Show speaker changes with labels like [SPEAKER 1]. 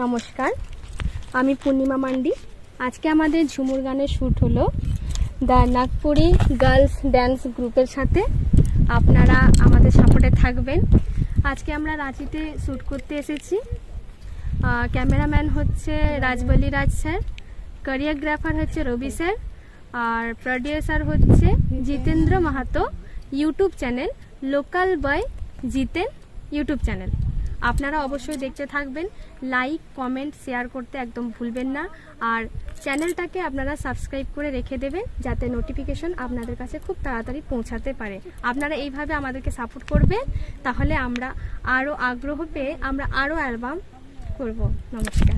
[SPEAKER 1] নমস্কার, আমি পূর্ণিমা মান্ডি। আজকে আমাদের ঝুমুর গানের শ্যুট হলো দ্য নাগপুরি গার্লস ড্যান্স গ্রুপের সাথে। আপনারা আমাদের সাপোর্টে থাকবেন। আজকে আমরা রাঁচিতে শ্যুট করতে এসেছি। ক্যামেরাম্যান হচ্ছে রাজবলি রাজ স্যার, কোরিওগ্রাফার হচ্ছে রবি স্যার, আর প্রডিউসার হচ্ছে Jitendra Mahato. YouTube channel local boy Jiten YouTube channel. আপনারা অবশ্যই দেখতে থাকবেন। লাইক, কমেন্ট, শেয়ার করতে একদম ভুলবেন না। আর চ্যানেলটাকে আপনারা সাবস্ক্রাইব করে রেখে দেবেন, যাতে নোটিফিকেশন আপনাদের কাছে খুব তাড়াতাড়ি পৌঁছাতে পারে। আপনারা এইভাবে আমাদেরকে সাপোর্ট করবেন, তাহলে আমরা আরও আগ্রহ পেয়ে আমরা আরও অ্যালবাম করব। নমস্কার।